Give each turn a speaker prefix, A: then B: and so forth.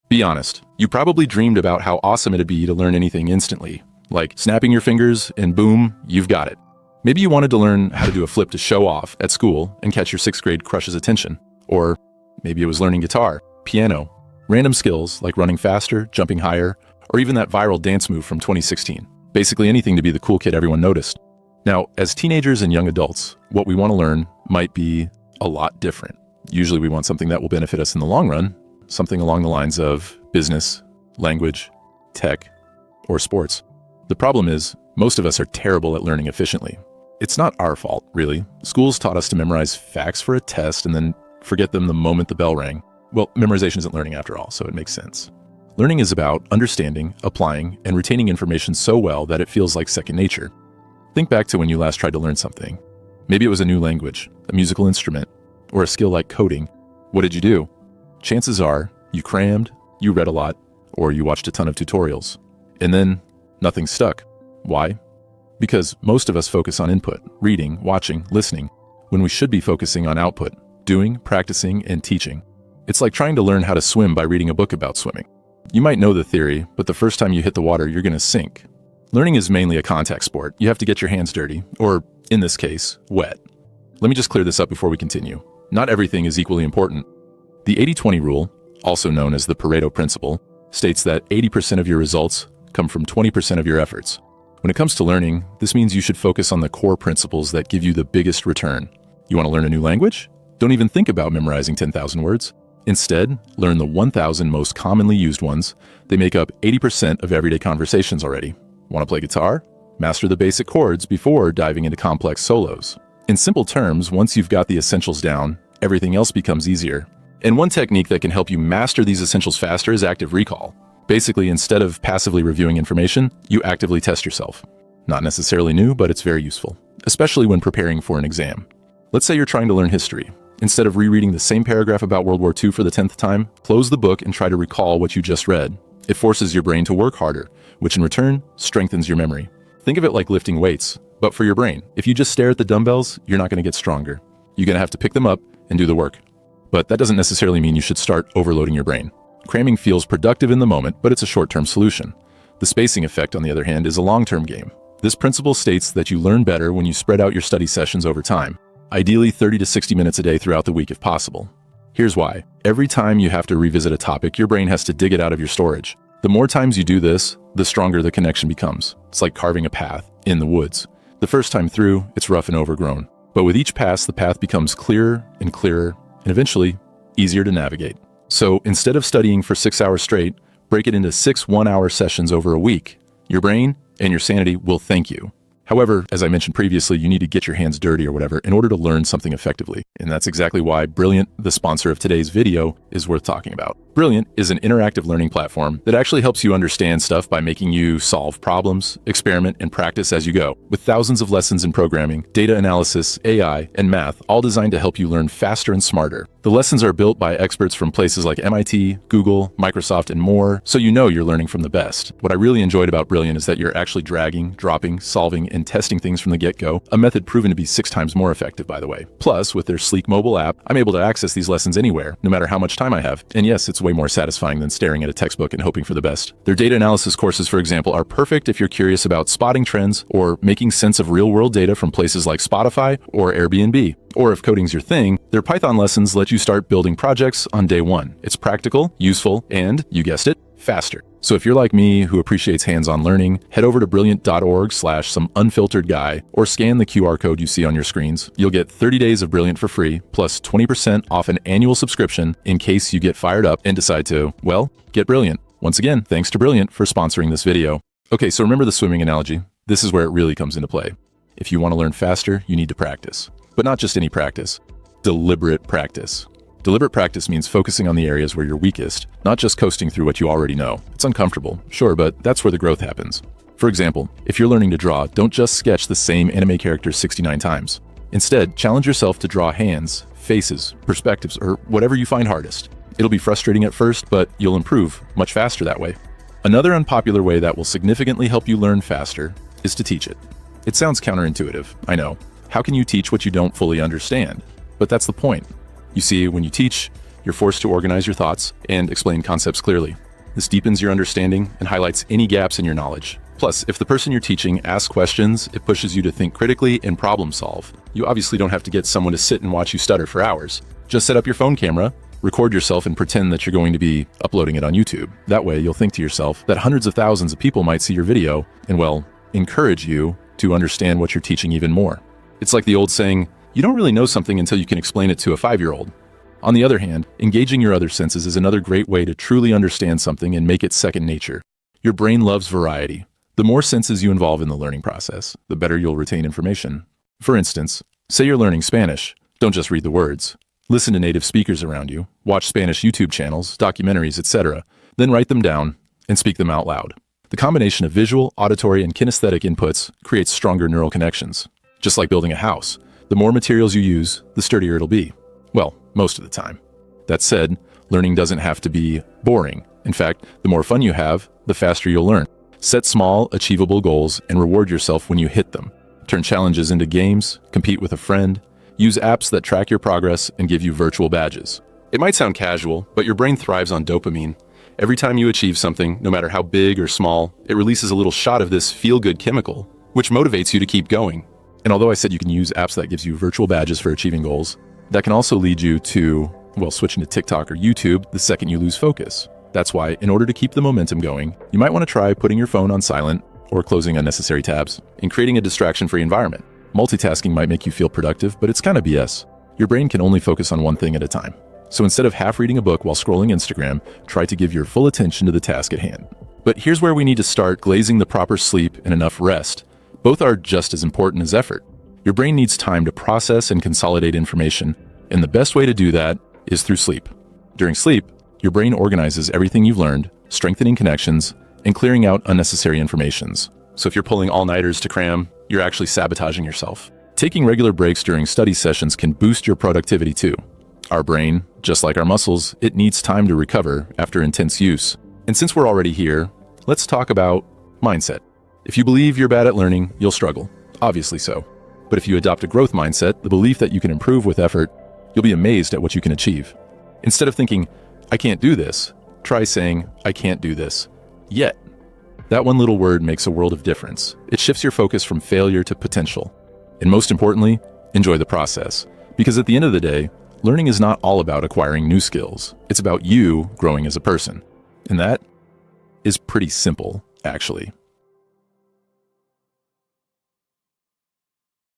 A: Be honest, you probably dreamed about how awesome it'd be to learn anything instantly, like snapping your fingers and boom, you've got it. Maybe you wanted to learn how to do a flip to show off at school and catch your 6th grade crush's attention. Or maybe it was learning guitar, piano, random skills like running faster, jumping higher, or even that viral dance move from 2016. Basically anything to be the cool kid everyone noticed. Now, as teenagers and young adults, what we want to learn might be a lot different. Usually we want something that will benefit us in the long run, something along the lines of business, language, tech, or sports. The problem is, most of us are terrible at learning efficiently. It's not our fault, really. Schools taught us to memorize facts for a test and then forget them the moment the bell rang. Well, memorization isn't learning after all, so it makes sense. Learning is about understanding, applying, and retaining information so well that it feels like second nature. Think back to when you last tried to learn something. Maybe it was a new language, a musical instrument, or a skill like coding. What did you do? Chances are you crammed, you read a lot, or you watched a ton of tutorials. And then nothing stuck. Why? Because most of us focus on input, reading, watching, listening, when we should be focusing on output, doing, practicing, and teaching. It's like trying to learn how to swim by reading a book about swimming. You might know the theory, but the first time you hit the water, you're going to sink. Learning is mainly a contact sport. You have to get your hands dirty, or in this case, wet. Let me just clear this up before we continue. Not everything is equally important. The 80-20 rule, also known as the Pareto principle, states that 80% of your results come from 20% of your efforts. When it comes to learning, this means you should focus on the core principles that give you the biggest return. You want to learn a new language? Don't even think about memorizing 10,000 words. Instead, learn the 1,000 most commonly used ones. They make up 80% of everyday conversations already. Want to play guitar? Master the basic chords before diving into complex solos. In simple terms, once you've got the essentials down, everything else becomes easier. And one technique that can help you master these essentials faster is active recall. Basically, instead of passively reviewing information, you actively test yourself. Not necessarily new, but it's very useful, especially when preparing for an exam. Let's say you're trying to learn history. Instead of rereading the same paragraph about World War II for the 10th time, close the book and try to recall what you just read. It forces your brain to work harder, which in return strengthens your memory. Think of it like lifting weights, but for your brain. If you just stare at the dumbbells, you're not going to get stronger. You're going to have to pick them up and do the work. But that doesn't necessarily mean you should start overloading your brain. Cramming feels productive in the moment, but it's a short-term solution. The spacing effect, on the other hand, is a long-term game. This principle states that you learn better when you spread out your study sessions over time, ideally 30 to 60 minutes a day throughout the week if possible. Here's why. Every time you have to revisit a topic, your brain has to dig it out of your storage. The more times you do this, the stronger the connection becomes. It's like carving a path in the woods. The first time through, it's rough and overgrown. But with each pass, the path becomes clearer, and eventually easier to navigate. So instead of studying for 6 hours straight, break it into 6 one-hour sessions over a week. Your brain and your sanity will thank you. However, as I mentioned previously, you need to get your hands dirty or whatever in order to learn something effectively. And that's exactly why Brilliant, the sponsor of today's video, is worth talking about. Brilliant is an interactive learning platform that actually helps you understand stuff by making you solve problems, experiment, and practice as you go. With thousands of lessons in programming, data analysis, AI, and math, all designed to help you learn faster and smarter. The lessons are built by experts from places like MIT, Google, Microsoft, and more, so you know you're learning from the best. What I really enjoyed about Brilliant is that you're actually dragging, dropping, solving, and testing things from the get-go, a method proven to be 6 times more effective, by the way. Plus, with their sleek mobile app, I'm able to access these lessons anywhere, no matter how much time I have. And yes, it's way more satisfying than staring at a textbook and hoping for the best. Their data analysis courses, for example, are perfect if you're curious about spotting trends or making sense of real-world data from places like Spotify or Airbnb. Or if coding's your thing, their Python lessons let you start building projects on day one. It's practical, useful, and, you guessed it, faster. So if you're like me who appreciates hands-on learning, head over to brilliant.org/someunfilteredguy or scan the QR code you see on your screens. You'll get 30 days of Brilliant for free, plus 20% off an annual subscription in case you get fired up and decide to, well, get Brilliant. Once again, thanks to Brilliant for sponsoring this video. Okay, so remember the swimming analogy. This is where it really comes into play. If you want to learn faster, you need to practice. But not just any practice, deliberate practice. Deliberate practice means focusing on the areas where you're weakest, not just coasting through what you already know. It's uncomfortable, sure, but that's where the growth happens. For example, if you're learning to draw, don't just sketch the same anime characters 69 times. Instead, challenge yourself to draw hands, faces, perspectives, or whatever you find hardest. It'll be frustrating at first, but you'll improve much faster that way. Another unpopular way that will significantly help you learn faster is to teach it. It sounds counterintuitive, I know. How can you teach what you don't fully understand? But that's the point. You see, when you teach, You're forced to organize your thoughts and explain concepts clearly. This deepens your understanding and highlights any gaps in your knowledge. Plus, if the person you're teaching asks questions, it pushes you to think critically and problem solve. You obviously don't have to get someone to sit and watch you stutter for hours. Just set up your phone camera, record yourself, and pretend that you're going to be uploading it on YouTube. That way, you'll think to yourself that hundreds of thousands of people might see your video and, well, encourage you to understand what you're teaching even more. It's like the old saying, you don't really know something until you can explain it to a 5-year-old. On the other hand, engaging your other senses is another great way to truly understand something and make it second nature. Your brain loves variety. The more senses you involve in the learning process, the better you'll retain information. For instance, say you're learning Spanish. Don't just read the words. Listen to native speakers around you, watch Spanish YouTube channels, documentaries, etc. Then write them down and speak them out loud. The combination of visual, auditory, and kinesthetic inputs creates stronger neural connections. Just like building a house, the more materials you use, the sturdier it'll be. Well, most of the time. That said, learning doesn't have to be boring. In fact, the more fun you have, the faster you'll learn. Set small, achievable goals and reward yourself when you hit them. Turn challenges into games, compete with a friend, use apps that track your progress and give you virtual badges. It might sound casual, but your brain thrives on dopamine. Every time you achieve something, no matter how big or small, it releases a little shot of this feel-good chemical, which motivates you to keep going. And although I said you can use apps that gives you virtual badges for achieving goals, that can also lead you to, well, switching to TikTok or YouTube the second you lose focus. That's why, in order to keep the momentum going, you might want to try putting your phone on silent or closing unnecessary tabs and creating a distraction-free environment. Multitasking might make you feel productive, but it's kind of BS. Your brain can only focus on one thing at a time. So instead of half reading a book while scrolling Instagram, try to give your full attention to the task at hand. But here's where we need to start glazing the proper sleep and enough rest. Both are just as important as effort. Your brain needs time to process and consolidate information, and the best way to do that is through sleep. During sleep, your brain organizes everything you've learned, strengthening connections, and clearing out unnecessary informations. So if you're pulling all-nighters to cram, you're actually sabotaging yourself. Taking regular breaks during study sessions can boost your productivity too. Our brain, just like our muscles, it needs time to recover after intense use. And since we're already here, let's talk about mindset. If you believe you're bad at learning, you'll struggle. Obviously so. But if you adopt a growth mindset, the belief that you can improve with effort, you'll be amazed at what you can achieve. Instead of thinking, I can't do this, try saying, I can't do this yet. That one little word makes a world of difference. It shifts your focus from failure to potential. And most importantly, enjoy the process. Because at the end of the day, learning is not all about acquiring new skills. It's about you growing as a person. And that is pretty simple, actually.